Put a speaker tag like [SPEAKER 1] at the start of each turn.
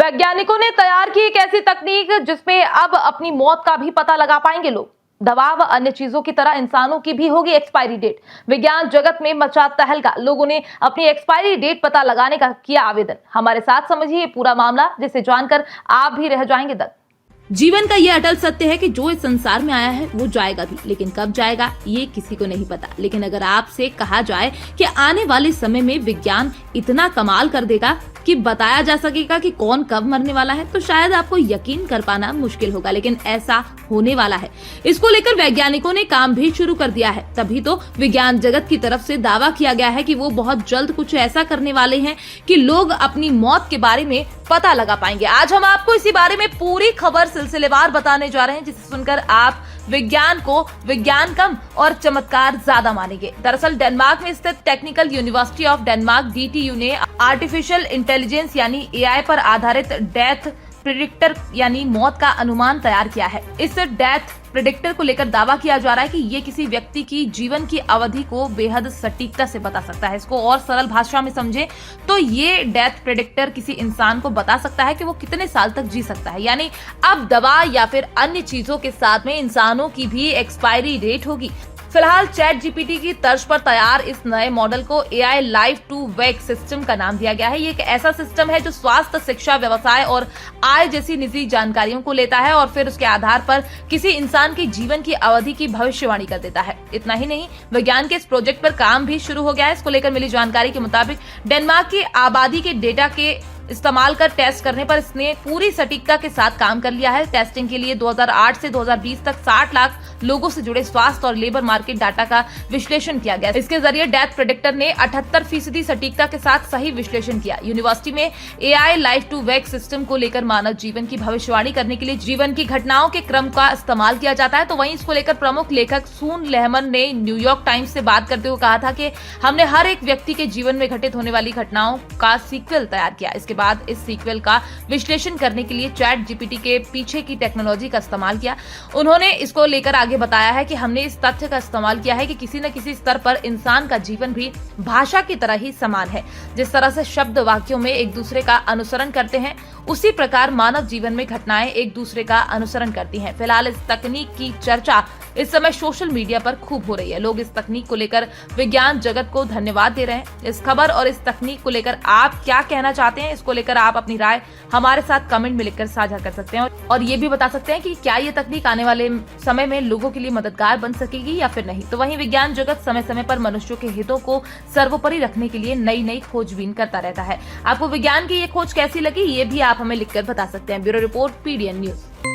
[SPEAKER 1] वैज्ञानिकों ने तैयार की एक ऐसी तकनीक जिसमें अब अपनी मौत का भी पता लगा पाएंगे लोग। दवा व अन्य चीजों की तरह इंसानों की भी होगी एक्सपायरी डेट। विज्ञान जगत में मचा तहलका, लोगों ने अपनी एक्सपायरी डेट पता लगाने का किया आवेदन। हमारे साथ समझिए पूरा मामला, जिसे जानकर आप भी रह जाएंगे दंग।
[SPEAKER 2] जीवन का ये अटल सत्य है कि जो इस संसार में आया है वो जाएगा भी, लेकिन कब जाएगा ये किसी को नहीं पता। लेकिन अगर आपसे कहा जाए कि आने वाले समय में विज्ञान इतना कमाल कर देगा कि बताया जा सकेगा कि कौन कब मरने वाला है, तो शायद आपको यकीन कर पाना मुश्किल होगा, लेकिन ऐसा होने वाला है। इसको लेकर वैज्ञानिकों ने काम भी शुरू कर दिया है। तभी तो विज्ञान जगत की तरफ से दावा किया गया है कि वो बहुत जल्द कुछ ऐसा करने वाले हैं कि लोग अपनी मौत के बारे में पता लगा पाएंगे। आज हम आपको इसी बारे में पूरी खबर सिलसिलेवार बताने जा रहे हैं, जिसे सुनकर आप विज्ञान को विज्ञान कम और चमत्कार ज्यादा मानेंगे। दरअसल डेनमार्क में स्थित technical university of Denmark DTU ने आर्टिफिशियल इंटेलिजेंस यानी AI पर आधारित डेथ प्रिडिक्टर यानी मौत का अनुमान तैयार किया है। इस डेथ प्रिडिक्टर को लेकर दावा किया जा रहा है कि ये किसी व्यक्ति की जीवन की अवधि को बेहद सटीकता से बता सकता है। इसको और सरल भाषा में समझे तो ये डेथ प्रिडिक्टर किसी इंसान को बता सकता है कि वो कितने साल तक जी सकता है। यानी अब दवा या फिर अन्य चीजों के साथ में इंसानों की भी एक्सपायरी डेट होगी। फिलहाल ChatGPT की तर्ज पर तैयार इस नए मॉडल को AI life to wake system का नाम दिया गया है। ये एक ऐसा सिस्टम है जो स्वास्थ्य, शिक्षा, व्यवसाय और आय जैसी निजी जानकारियों को लेता है और फिर उसके आधार पर किसी इंसान की जीवन की अवधि की भविष्यवाणी कर देता है। इतना ही नहीं, विज्ञान के इस प्रोजेक्ट पर काम भी शुरू हो गया है। इसको लेकर मिली जानकारी के मुताबिक डेनमार्क की आबादी के डेटा के इस्तेमाल कर टेस्ट करने पर इसने पूरी सटीकता के साथ काम कर लिया है। टेस्टिंग के लिए 2008 से 2020 तक 60 लाख लोगों से जुड़े स्वास्थ्य और लेबर मार्केट डाटा का विश्लेषण किया गया। इसके जरिए डेथ प्रेडिक्टर ने 78% सटीकता के साथ सही विश्लेषण किया। यूनिवर्सिटी में AI life to wake system को लेकर मानव जीवन की भविष्यवाणी करने के लिए जीवन की घटनाओं के क्रम का इस्तेमाल किया जाता है। तो वहीं इसको लेकर प्रमुख लेखक सून लेहमन ने न्यूयॉर्क टाइम्स से बात करते हुए कहा था कि हमने हर एक व्यक्ति के जीवन में घटित होने वाली घटनाओं का सीक्वल तैयार किया। इसके बाद इस सीक्वल का विश्लेषण करने के लिए ChatGPT के पीछे की टेक्नोलॉजी का इस्तेमाल किया। उन्होंने इसको लेकर आगे बताया है कि हमने इस तथ्य का इस्तेमाल किया है कि किसी न किसी स्तर पर इंसान का जीवन भी भाषा की तरह ही समान है। जिस तरह से शब्द वाक्यों में एक दूसरे का अनुसरण करते हैं, उसी प्रकार मानव जीवन में घटनाएं एक दूसरे का अनुसरण करती हैं। फिलहाल इस तकनीक की चर्चा इस समय सोशल मीडिया पर खूब हो रही है। लोग इस तकनीक को लेकर विज्ञान जगत को धन्यवाद दे रहे हैं। इस खबर और इस तकनीक को लेकर आप क्या कहना चाहते हैं, इसको लेकर आप अपनी राय हमारे साथ कमेंट में लिखकर साझा कर सकते हैं और ये भी बता सकते हैं कि क्या ये तकनीक आने वाले समय में लोगों के लिए मददगार बन सकेगी या फिर नहीं। तो वहीं विज्ञान जगत समय समय पर मनुष्यों के हितों को सर्वोपरि रखने के लिए नई नई खोजबीन करता रहता है। आपको विज्ञान की ये खोज कैसी लगी, ये भी आप हमें लिखकर बता सकते हैं। Bureau report, PDN news.